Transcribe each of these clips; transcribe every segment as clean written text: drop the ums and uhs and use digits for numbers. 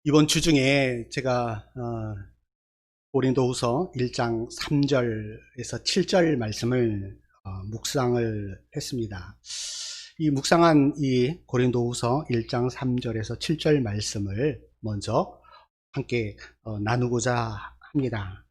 이번 주 중에 제가 고린도후서 1장 3절에서 7절 말씀을 묵상을 했습니다. 이 묵상한 이 고린도후서 1장 3절에서 7절 말씀을 먼저 함께 나누고자 합니다.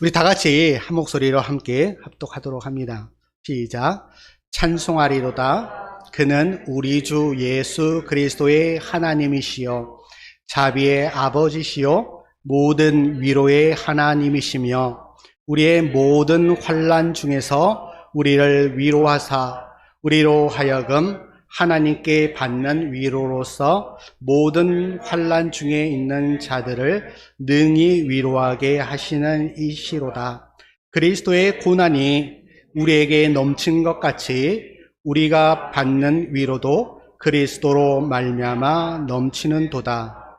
우리 다 같이 한 목소리로 함께 합독하도록 합니다. 시작. 찬송하리로다. 그는 우리 주 예수 그리스도의 하나님이시요 자비의 아버지시요 모든 위로의 하나님이시며 우리의 모든 환난 중에서 우리를 위로하사 우리로 하여금 하나님께 받는 위로로서 모든 환난 중에 있는 자들을 능히 위로하게 하시는 이시로다. 그리스도의 고난이 우리에게 넘친 것 같이 우리가 받는 위로도 그리스도로 말미암아 넘치는 도다.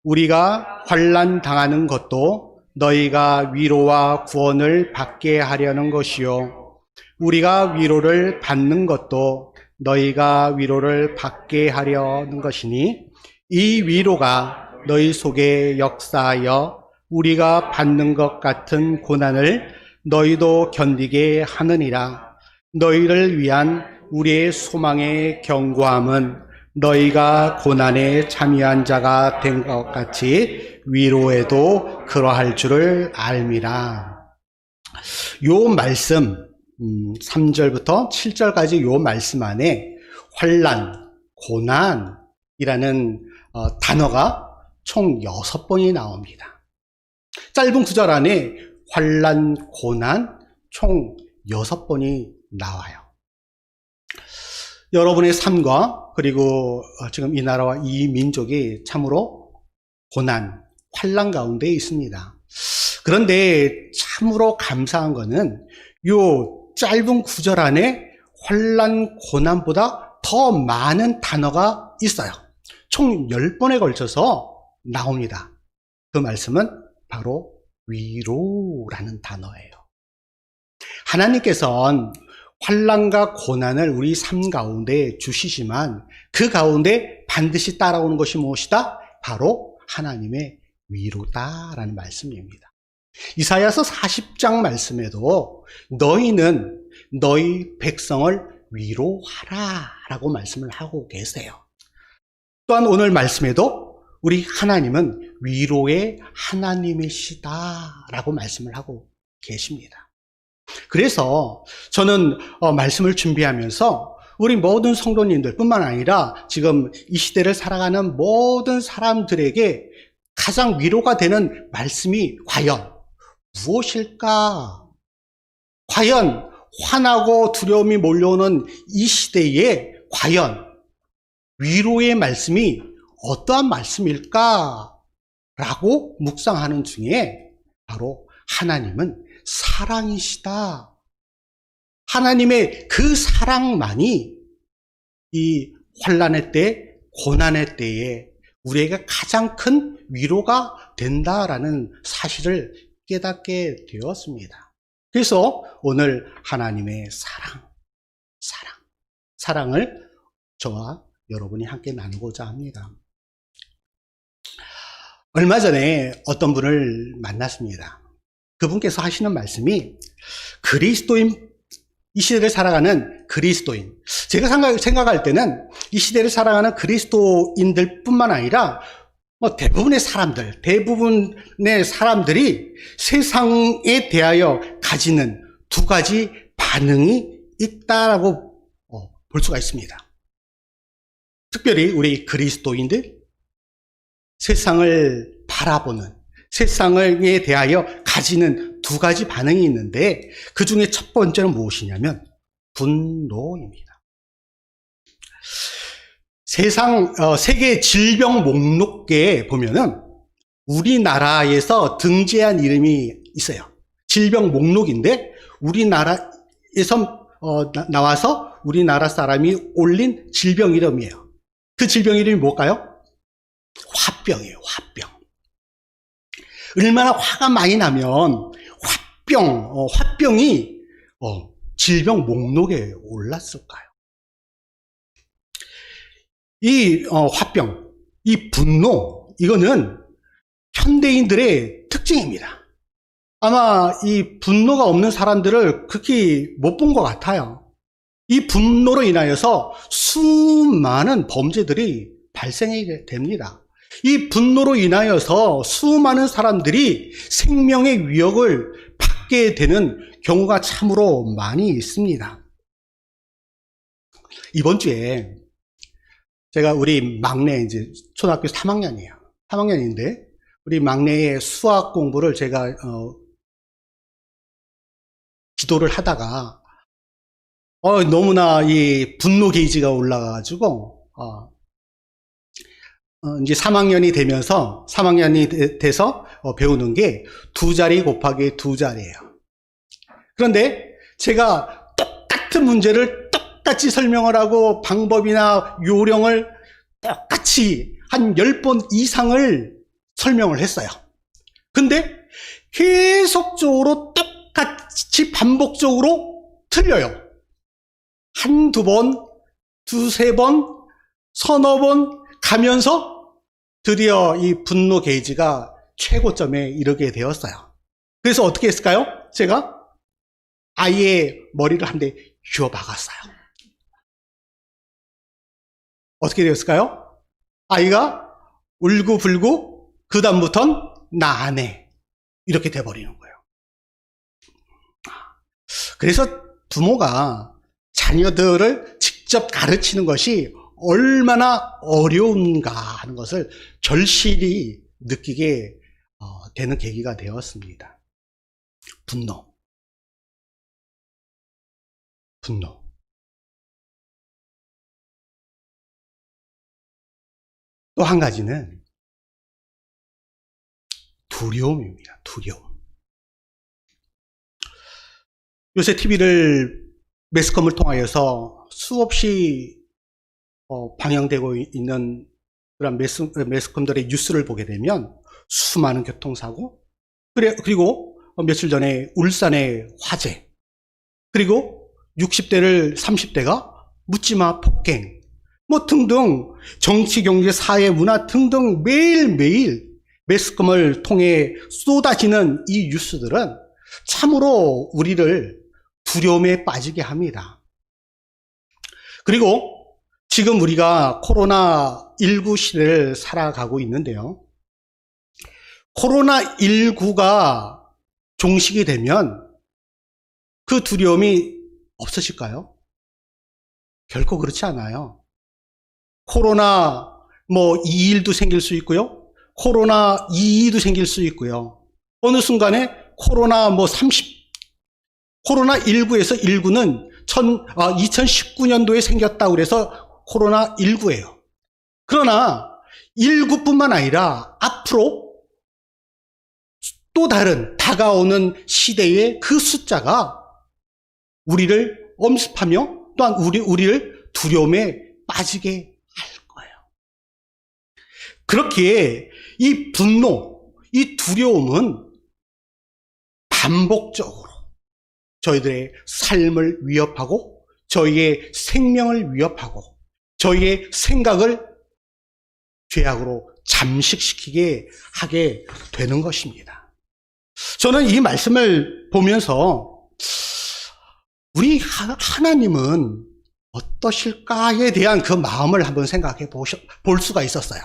우리가 환난 당하는 것도 너희가 위로와 구원을 받게 하려는 것이요 우리가 위로를 받는 것도 너희가 위로를 받게 하려는 것이니 이 위로가 너희 속에 역사하여 우리가 받는 것 같은 고난을 너희도 견디게 하느니라. 너희를 위한 우리의 소망의 견고함은 너희가 고난에 참여한 자가 된 것 같이 위로에도 그러할 줄을 알미라. 요 말씀 3절부터 7절까지 요 말씀 안에 환난, 고난이라는 단어가 총 6번이 나옵니다. 짧은 구절 안에 환난, 고난 총 6번이 나와요. 여러분의 삶과 그리고 지금 이 나라와 이 민족이 참으로 고난, 환난 가운데 있습니다. 그런데 참으로 감사한 것은 요 짧은 구절 안에 환난, 고난보다 더 많은 단어가 있어요. 총 10번에 걸쳐서 나옵니다. 그 말씀은 바로 위로라는 단어예요. 하나님께서는 환난과 고난을 우리 삶 가운데 주시지만 그 가운데 반드시 따라오는 것이 무엇이다? 바로 하나님의 위로다라는 말씀입니다. 이사야서 40장 말씀에도 너희는 너희 백성을 위로하라 라고 말씀을 하고 계세요. 또한 오늘 말씀에도 우리 하나님은 위로의 하나님이시다 라고 말씀을 하고 계십니다. 그래서 저는 말씀을 준비하면서 우리 모든 성도님들 뿐만 아니라 지금 이 시대를 살아가는 모든 사람들에게 가장 위로가 되는 말씀이 과연 무엇일까? 과연 화나고 두려움이 몰려오는 이 시대에 과연 위로의 말씀이 어떠한 말씀일까? 라고 묵상하는 중에 바로 하나님은 사랑이시다. 하나님의 그 사랑만이 이 환난의 때, 고난의 때에 우리에게 가장 큰 위로가 된다라는 사실을 깨닫게 되었습니다. 그래서 오늘 하나님의 사랑을 저와 여러분이 함께 나누고자 합니다. 얼마 전에 어떤 분을 만났습니다. 그분께서 하시는 말씀이 그리스도인, 이 시대를 살아가는 그리스도인. 제가 생각할 때는 이 시대를 살아가는 그리스도인들 뿐만 아니라 대부분의 사람들이 세상에 대하여 가지는 두 가지 반응이 있다라고 볼 수가 있습니다. 특별히 우리 그리스도인들, 세상을 바라보는, 세상에 대하여 가지는 두 가지 반응이 있는데 그 중에 첫 번째는 무엇이냐면 분노입니다. 세계 질병 목록에 보면은 우리나라에서 등재한 이름이 있어요. 질병 목록인데 우리나라에서 나와서 우리나라 사람이 올린 질병 이름이에요. 그 질병 이름이 뭘까요? 화병이에요. 화병. 얼마나 화가 많이 나면 화병이 질병 목록에 올랐을까요? 이 화병, 이 분노, 이거는 현대인들의 특징입니다. 아마 이 분노가 없는 사람들을 극히 못 본 것 같아요. 이 분노로 인하여서 수많은 범죄들이 발생이 됩니다. 이 분노로 인하여서 수많은 사람들이 생명의 위협을 받게 되는 경우가 참으로 많이 있습니다. 이번 주에 제가 우리 막내, 이제 초등학교 3학년이에요. 3학년인데 우리 막내의 수학 공부를 제가 지도를 하다가 너무나 이 분노 게이지가 올라가가지고 이제 3학년이 되면서 3학년이 돼서 배우는 게 2자리 곱하기 2자리예요. 그런데 제가 똑같은 문제를 똑같이 설명을 하고 방법이나 요령을 똑같이 한 10번 이상을 설명을 했어요. 근데 계속적으로 똑같이 반복적으로 틀려요. 한두 번, 두세 번, 서너 번 가면서 드디어 이 분노 게이지가 최고점에 이르게 되었어요. 그래서 어떻게 했을까요? 제가 아이의 머리를 한 대 휘어 박았어요. 어떻게 되었을까요? 아이가 울고불고 그 다음부터는 나 안 해. 이렇게 돼버리는 거예요. 그래서 부모가 자녀들을 직접 가르치는 것이 얼마나 어려운가 하는 것을 절실히 느끼게 되는 계기가 되었습니다. 분노. 또 한 가지는 두려움입니다. 두려움. 요새 TV를 매스컴을 통하여서 수없이 방영되고 있는 그런 매스컴들의 뉴스를 보게 되면 수많은 교통사고, 그리고 며칠 전에 울산의 화재, 그리고 60대를 30대가 묻지마 폭행, 등등 정치, 경제, 사회, 문화 등등 매일매일 매스컴을 통해 쏟아지는 이 뉴스들은 참으로 우리를 두려움에 빠지게 합니다. 그리고 지금 우리가 코로나19 시대를 살아가고 있는데요. 코로나19가 종식이 되면 그 두려움이 없어질까요? 결코 그렇지 않아요. 코로나 2일도 생길 수 있고요. 코로나 2도 생길 수 있고요. 어느 순간에 코로나19에서 19는 2019년도에 생겼다고 그래서 코로나19예요. 그러나 19뿐만 아니라 앞으로 또 다른 다가오는 시대의 그 숫자가 우리를 엄습하며 또한 우리를 두려움에 빠지게 할 거예요. 그렇기에 이 분노, 이 두려움은 반복적으로 저희들의 삶을 위협하고 저희의 생명을 위협하고 저희의 생각을 죄악으로 잠식시키게 하게 되는 것입니다. 저는 이 말씀을 보면서 우리 하나님은 어떠실까에 대한 그 마음을 한번 생각해 볼 수가 있었어요.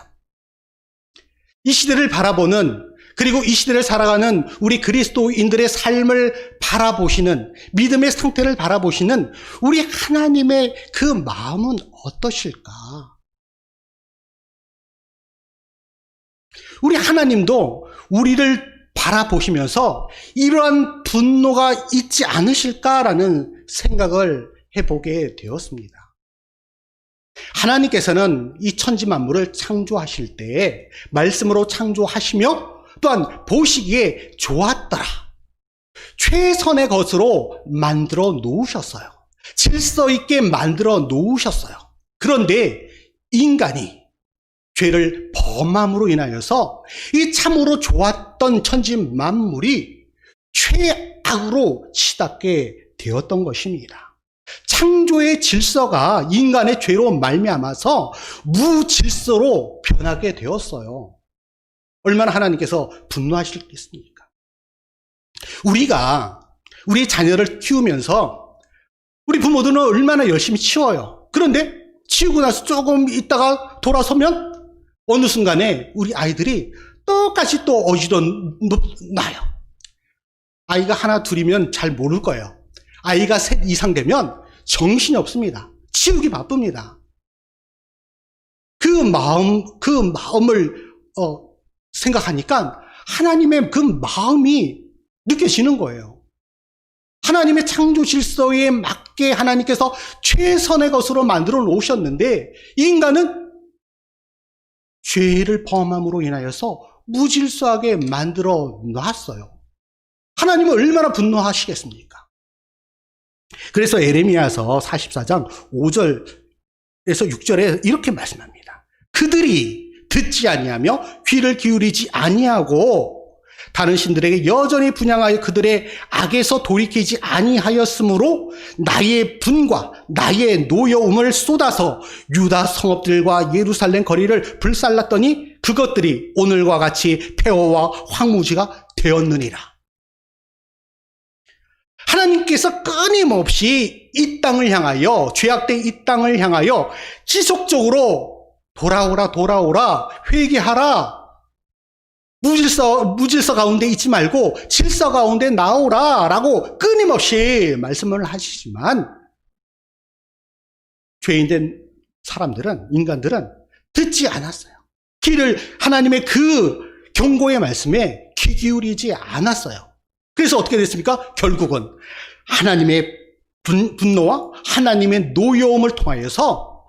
이 시대를 바라보는, 그리고 이 시대를 살아가는 우리 그리스도인들의 삶을 바라보시는, 믿음의 상태를 바라보시는 우리 하나님의 그 마음은 어떠실까? 우리 하나님도 우리를 바라보시면서 이러한 분노가 있지 않으실까라는 생각을 해보게 되었습니다. 하나님께서는 이 천지 만물을 창조하실 때 말씀으로 창조하시며 또한 보시기에 좋았더라, 최선의 것으로 만들어 놓으셨어요. 질서 있게 만들어 놓으셨어요. 그런데 인간이 죄를 범함으로 인하여서 이 참으로 좋았던 천지 만물이 최악으로 치닫게 되었던 것입니다. 창조의 질서가 인간의 죄로 말미암아서 무질서로 변하게 되었어요. 얼마나 하나님께서 분노하실겠습니까? 우리가 우리 자녀를 키우면서 우리 부모들은 얼마나 열심히 치워요. 그런데 치우고 나서 조금 있다가 돌아서면 어느 순간에 우리 아이들이 똑같이 또 어지러나요. 아이가 하나 둘이면 잘 모를 거예요. 아이가 셋 이상 되면 정신이 없습니다. 치우기 바쁩니다. 그 마음을 생각하니까 하나님의 그 마음이 느껴지는 거예요. 하나님의 창조 질서에 맞게 하나님께서 최선의 것으로 만들어 놓으셨는데 인간은 죄를 범함으로 인하여서 무질서하게 만들어 놨어요. 하나님은 얼마나 분노하시겠습니까? 그래서 에레미야서 44장 5절에서 6절에 이렇게 말씀합니다. 그들이 듣지 아니하며 귀를 기울이지 아니하고 다른 신들에게 여전히 분향하여 그들의 악에서 돌이키지 아니하였으므로 나의 분과 나의 노여움을 쏟아서 유다 성읍들과 예루살렘 거리를 불살랐더니 그것들이 오늘과 같이 폐허와 황무지가 되었느니라. 하나님께서 끊임없이 이 땅을 향하여, 죄악된 이 땅을 향하여 지속적으로 돌아오라, 회개하라, 무질서 가운데 있지 말고 질서 가운데 나오라 라고 끊임없이 말씀을 하시지만 죄인된 사람들은, 인간들은 듣지 않았어요. 하나님의 그 경고의 말씀에 귀 기울이지 않았어요. 그래서 어떻게 됐습니까? 결국은 하나님의 분노와 하나님의 노여움을 통하여서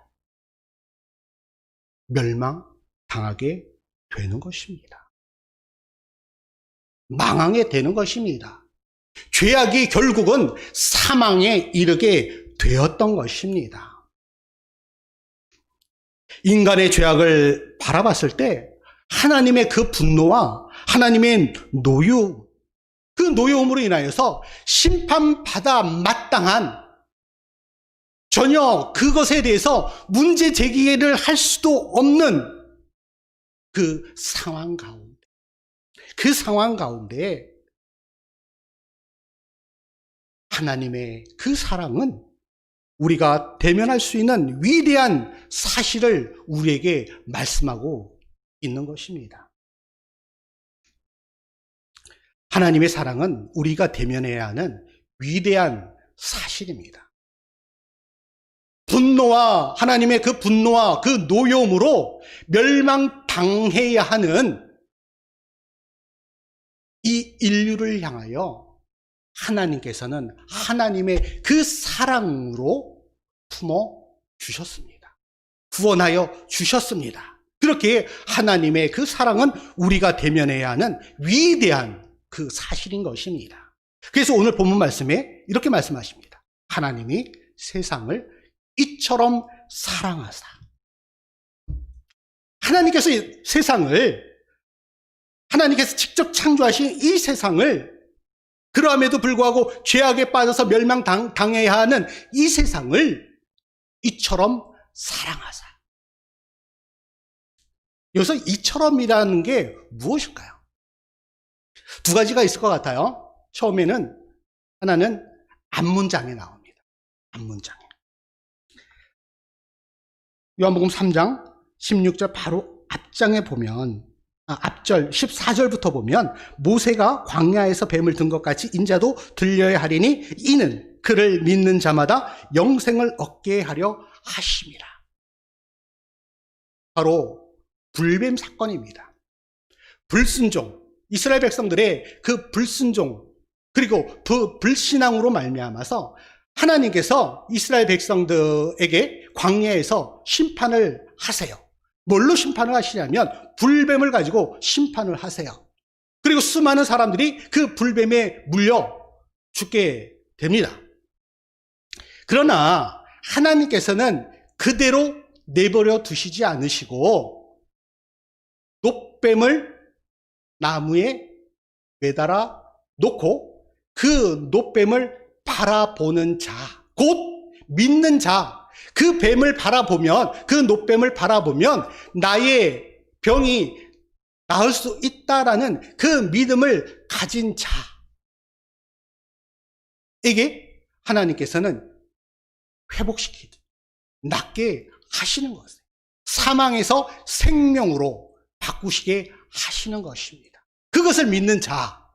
멸망당하게 되는 것입니다. 망하게 되는 것입니다. 죄악이 결국은 사망에 이르게 되었던 것입니다. 인간의 죄악을 바라봤을 때 하나님의 그 분노와 하나님의 노유, 그 노여움으로 인하여서 심판받아 마땅한, 전혀 그것에 대해서 문제 제기를 할 수도 없는 그 상황 가운데 하나님의 그 사랑은 우리가 대면할 수 있는 위대한 사실을 우리에게 말씀하고 있는 것입니다. 하나님의 사랑은 우리가 대면해야 하는 위대한 사실입니다. 하나님의 그 분노와 그 노여움으로 멸망당해야 하는 이 인류를 향하여 하나님께서는 하나님의 그 사랑으로 품어 주셨습니다. 구원하여 주셨습니다. 그렇게 하나님의 그 사랑은 우리가 대면해야 하는 위대한 그 사실인 것입니다. 그래서 오늘 본문 말씀에 이렇게 말씀하십니다. 하나님이 세상을 이처럼 사랑하사. 하나님께서 직접 창조하신 이 세상을, 그러함에도 불구하고 죄악에 빠져서 멸망당해야 하는 이 세상을 이처럼 사랑하사. 여기서 이처럼이라는 게 무엇일까요? 두 가지가 있을 것 같아요. 처음에는 하나는 앞문장에 나옵니다. 앞문장에. 요한복음 3장 16절 바로 앞장에 보면, 앞절 14절부터 보면 모세가 광야에서 뱀을 든 것 같이 인자도 들려야 하리니 이는 그를 믿는 자마다 영생을 얻게 하려 하심이라. 바로 불뱀 사건입니다. 불순종, 이스라엘 백성들의 그 불순종, 그리고 불신앙으로 말미암아서 하나님께서 이스라엘 백성들에게 광야에서 심판을 하세요. 뭘로 심판을 하시냐면 불뱀을 가지고 심판을 하세요. 그리고 수많은 사람들이 그 불뱀에 물려 죽게 됩니다. 그러나 하나님께서는 그대로 내버려 두시지 않으시고 놋뱀을 나무에 매달아 놓고 그 놋뱀을 바라보는 자, 곧 믿는 자, 그 뱀을 바라보면, 그 놋뱀을 바라보면 나의 병이 나을 수 있다라는 그 믿음을 가진 자에게 하나님께서는 회복시키듯 낫게 하시는 것이에요. 사망에서 생명으로 바꾸시게 하시는 것입니다. 그것을 믿는 자,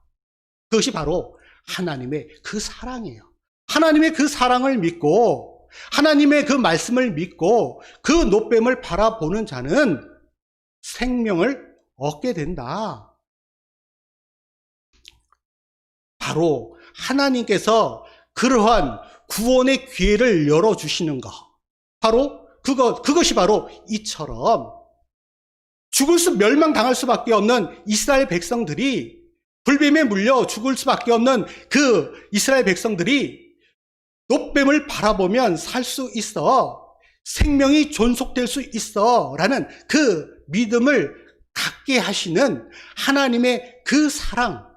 그것이 바로 하나님의 그 사랑이에요. 하나님의 그 사랑을 믿고 하나님의 그 말씀을 믿고 그 놋뱀을 바라보는 자는 생명을 얻게 된다. 바로 하나님께서 그러한 구원의 기회를 열어주시는 것, 바로 그것이 바로 이처럼 멸망당할 수밖에 없는 이스라엘 백성들이, 불뱀에 물려 죽을 수밖에 없는 그 이스라엘 백성들이 놋뱀을 바라보면 살 수 있어, 생명이 존속될 수 있어 라는 그 믿음을 갖게 하시는 하나님의 그 사랑,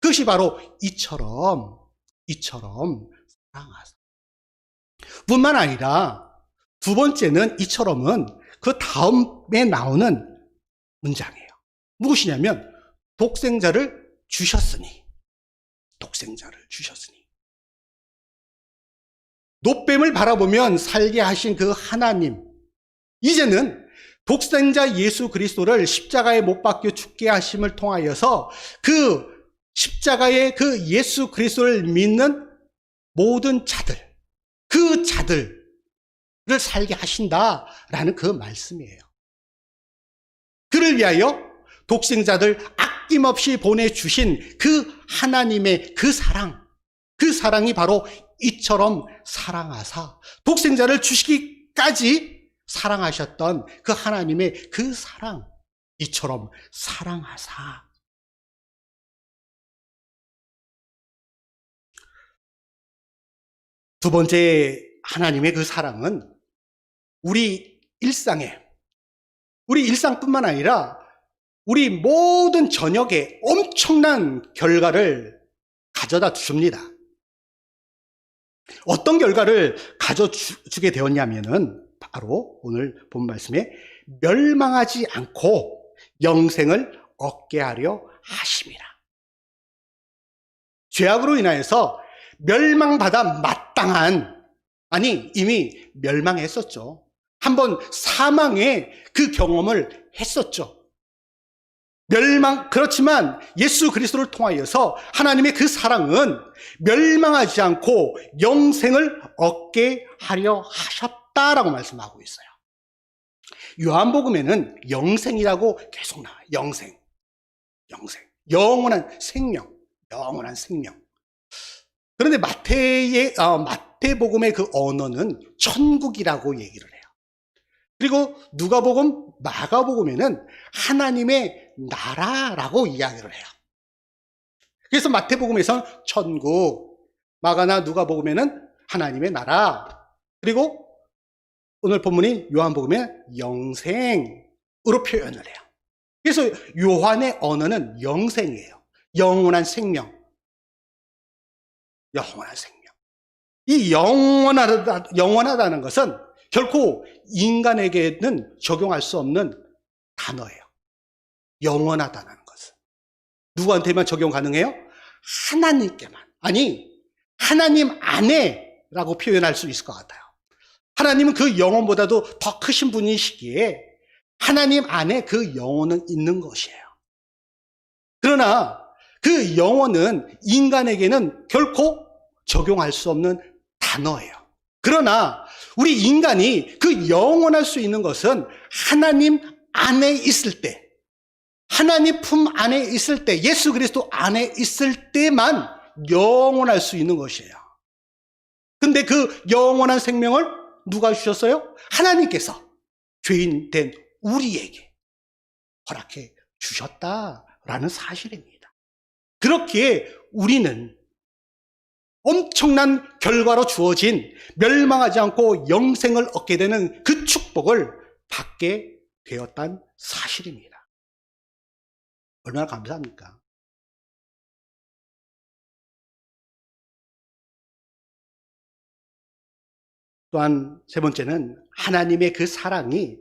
그것이 바로 이처럼 사랑하사. 뿐만 아니라 두 번째는, 이처럼은 그 다음에 나오는 문장이에요. 무엇이냐면 독생자를 주셨으니. 놋뱀을 바라보면 살게 하신 그 하나님, 이제는 독생자 예수 그리스도를 십자가에 못 박혀 죽게 하심을 통하여서 그 십자가의 그 예수 그리스도를 믿는 모든 자들, 그 자들을 살게 하신다라는 그 말씀이에요. 그를 위하여 독생자들 아낌없이 보내주신 그 하나님의 그 사랑이 바로 이처럼 사랑하사, 독생자를 주시기까지 사랑하셨던 그 하나님의 그 사랑, 이처럼 사랑하사. 두 번째 하나님의 그 사랑은 우리 일상뿐만 아니라 우리 모든 저녁에 엄청난 결과를 가져다 주십니다. 어떤 결과를 가져주게 되었냐면은 바로 오늘 본 말씀에 멸망하지 않고 영생을 얻게 하려 하심이라. 죄악으로 인하여서 멸망받아 마땅한, 이미 멸망했었죠. 한번 사망의 그 경험을 했었죠. 그렇지만 예수 그리스도를 통하여서 하나님의 그 사랑은 멸망하지 않고 영생을 얻게 하려 하셨다라고 말씀하고 있어요. 요한복음에는 영생이라고 계속 나와요. 영생. 영원한 생명. 그런데 마태복음의 그 언어는 천국이라고 얘기를 해요. 그리고 누가복음, 마가복음에는 하나님의 나라라고 이야기를 해요. 그래서 마태복음에서는 천국, 마가나 누가복음에는 하나님의 나라, 그리고 오늘 본문인 요한복음에 영생으로 표현을 해요. 그래서 요한의 언어는 영생이에요. 영원한 생명. 이 영원하다는 것은 결코 인간에게는 적용할 수 없는 단어예요. 영원하다는 것은 누구한테만 적용 가능해요? 하나님께만. 하나님 안에라고 표현할 수 있을 것 같아요. 하나님은 그 영혼보다도 더 크신 분이시기에 하나님 안에 그 영혼은 있는 것이에요. 그러나 그 영혼은 인간에게는 결코 적용할 수 없는 단어예요. 그러나 우리 인간이 그 영원할 수 있는 것은 하나님 안에 있을 때, 하나님 품 안에 있을 때, 예수 그리스도 안에 있을 때만 영원할 수 있는 것이에요. 근데 그 영원한 생명을 누가 주셨어요? 하나님께서 죄인 된 우리에게 허락해 주셨다라는 사실입니다. 그렇기에 우리는 엄청난 결과로 주어진 멸망하지 않고 영생을 얻게 되는 그 축복을 받게 되었다는 사실입니다. 얼마나 감사합니까? 또한 세 번째는 하나님의 그 사랑이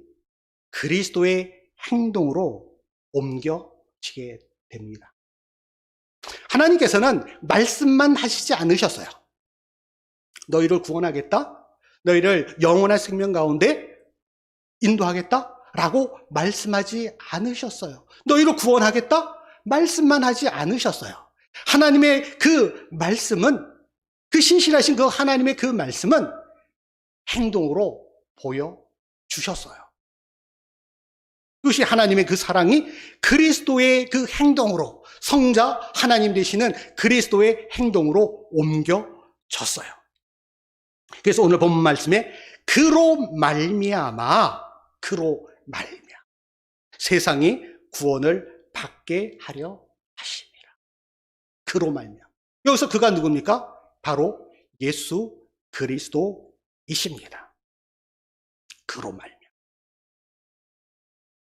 그리스도의 행동으로 옮겨지게 됩니다. 하나님께서는 말씀만 하시지 않으셨어요. 너희를 구원하겠다? 너희를 영원한 생명 가운데 인도하겠다? 라고 말씀하지 않으셨어요. 너희를 구원하겠다? 말씀만 하지 않으셨어요. 하나님의 그 말씀은, 그 신실하신 그 하나님의 그 말씀은 행동으로 보여주셨어요. 그것이 하나님의 그 사랑이 그리스도의 그 행동으로, 성자 하나님 되시는 그리스도의 행동으로 옮겨졌어요. 그래서 오늘 본문 말씀에 그로 말미암아 세상이 구원을 받게 하려 하십니다. 그로 말미암아. 여기서 그가 누굽니까? 바로 예수 그리스도이십니다. 그로 말미암아.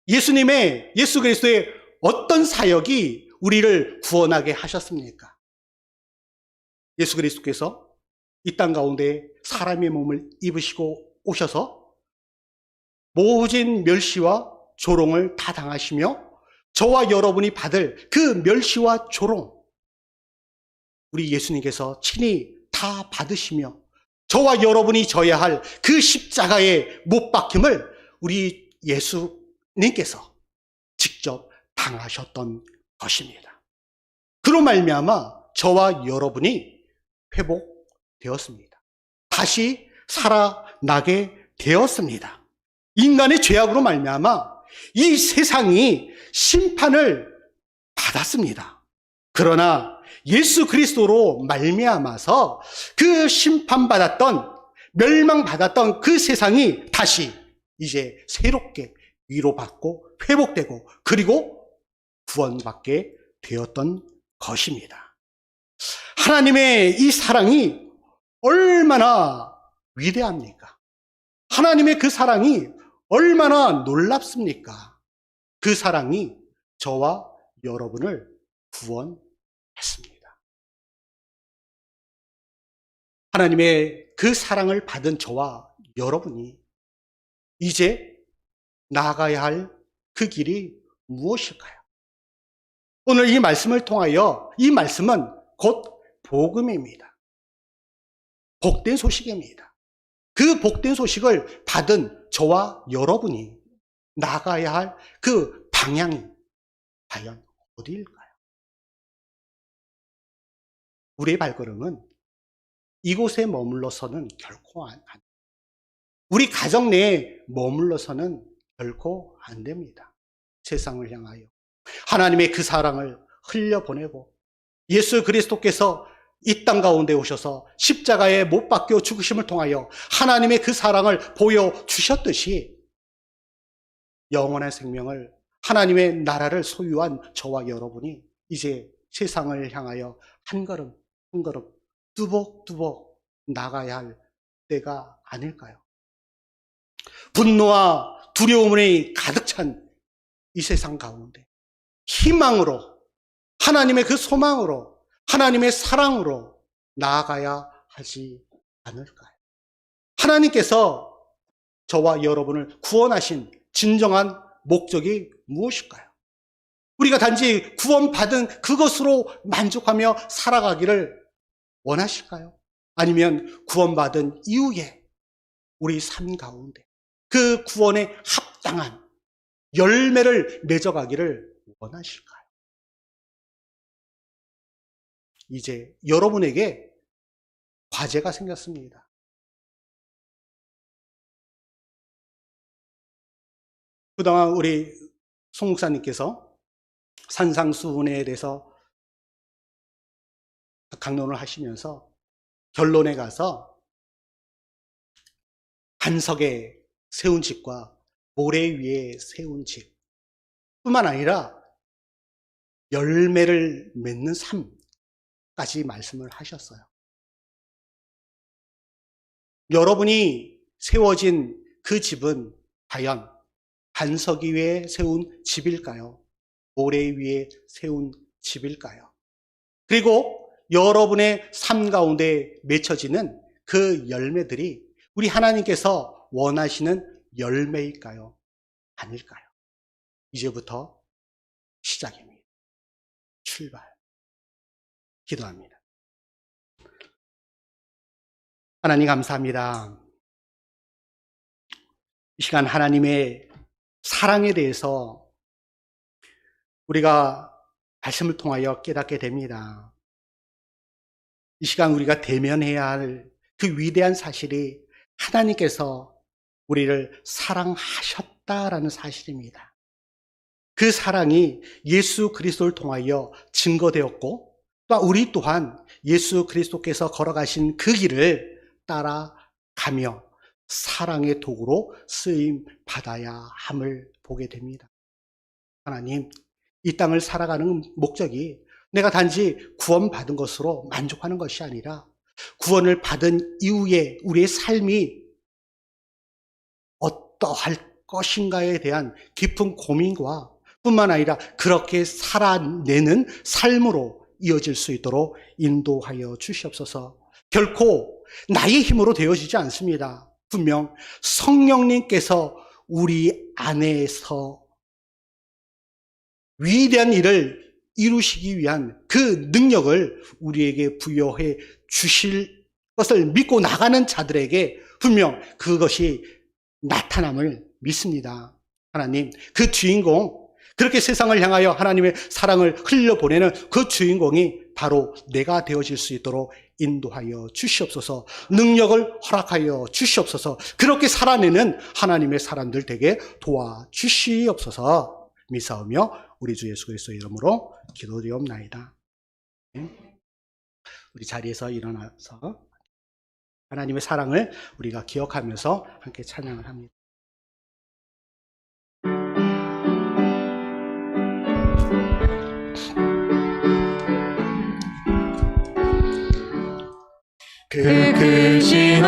예수 그리스도의 어떤 사역이 우리를 구원하게 하셨습니까? 예수 그리스도께서 이 땅 가운데 사람의 몸을 입으시고 오셔서 모진 멸시와 조롱을 다 당하시며 저와 여러분이 받을 그 멸시와 조롱, 우리 예수님께서 친히 다 받으시며 저와 여러분이 져야 할 그 십자가의 못 박힘을 우리 예수님께서 직접 당하셨던 것입니다. 그로 말미암아 저와 여러분이 회복되었습니다. 다시 살아나게 되었습니다. 인간의 죄악으로 말미암아 이 세상이 심판을 받았습니다. 그러나 예수 그리스도로 말미암아서 그 심판받았던, 멸망받았던 그 세상이 다시 이제 새롭게 위로받고 회복되고 그리고 구원받게 되었던 것입니다. 하나님의 이 사랑이 얼마나 위대합니까? 하나님의 그 사랑이 얼마나 놀랍습니까? 그 사랑이 저와 여러분을 구원했습니다. 하나님의 그 사랑을 받은 저와 여러분이 이제 나아가야 할 그 길이 무엇일까요? 오늘 이 말씀을 통하여, 이 말씀은 곧 복음입니다. 복된 소식입니다. 그 복된 소식을 받은 저와 여러분이 나아가야 할 그 방향이 과연 어디일까요? 우리의 발걸음은 이곳에 머물러서는 결코 우리 가정 내에 머물러서는 결코 안 됩니다. 세상을 향하여 하나님의 그 사랑을 흘려보내고 예수 그리스도께서 이 땅 가운데 오셔서 십자가에 못 박혀 죽으심을 통하여 하나님의 그 사랑을 보여주셨듯이 영원한 생명을, 하나님의 나라를 소유한 저와 여러분이 이제 세상을 향하여 한 걸음 한 걸음 뚜벅뚜벅 나가야 할 때가 아닐까요? 분노와 두려움이 가득 찬 이 세상 가운데 희망으로, 하나님의 그 소망으로, 하나님의 사랑으로 나아가야 하지 않을까요? 하나님께서 저와 여러분을 구원하신 진정한 목적이 무엇일까요? 우리가 단지 구원받은 그것으로 만족하며 살아가기를 원하실까요? 아니면 구원받은 이후에 우리 삶 가운데 그 구원에 합당한 열매를 맺어가기를 원하실까요? 이제 여러분에게 과제가 생겼습니다. 그동안 우리 송 목사님께서 산상수훈에 대해서 강론을 하시면서 결론에 가서 반석에 세운 집과 모래 위에 세운 집 뿐만 아니라 열매를 맺는 삶까지 말씀을 하셨어요. 여러분이 세워진 그 집은 과연 반석 위에 세운 집일까요? 모래 위에 세운 집일까요? 그리고 여러분의 삶 가운데 맺혀지는 그 열매들이 우리 하나님께서 원하시는 열매일까요? 아닐까요? 이제부터 시작입니다. 출발. 기도합니다. 하나님 감사합니다. 이 시간 하나님의 사랑에 대해서 우리가 말씀을 통하여 깨닫게 됩니다. 이 시간 우리가 대면해야 할 그 위대한 사실이 하나님께서 우리를 사랑하셨다라는 사실입니다. 그 사랑이 예수 그리스도를 통하여 증거되었고, 또 우리 또한 예수 그리스도께서 걸어가신 그 길을 따라가며 사랑의 도구로 쓰임 받아야 함을 보게 됩니다. 하나님, 이 땅을 살아가는 목적이 내가 단지 구원받은 것으로 만족하는 것이 아니라 구원을 받은 이후에 우리의 삶이 어떠할 것인가에 대한 깊은 고민과 뿐만 아니라 그렇게 살아내는 삶으로 이어질 수 있도록 인도하여 주시옵소서. 결코 나의 힘으로 되어지지 않습니다. 분명 성령님께서 우리 안에서 위대한 일을 이루시기 위한 그 능력을 우리에게 부여해 주실 것을 믿고 나가는 자들에게 분명 그것이 나타남을 믿습니다. 하나님, 그 주인공, 그렇게 세상을 향하여 하나님의 사랑을 흘려보내는 그 주인공이 바로 내가 되어질 수 있도록 인도하여 주시옵소서. 능력을 허락하여 주시옵소서. 그렇게 살아내는 하나님의 사람들 되게 도와주시옵소서. 미사오며 우리 주 예수 그리스도의 이름으로 기도드리옵나이다. 우리 자리에서 일어나서 하나님의 사랑을 우리가 기억하면서 함께 찬양을 합니다. 그 크신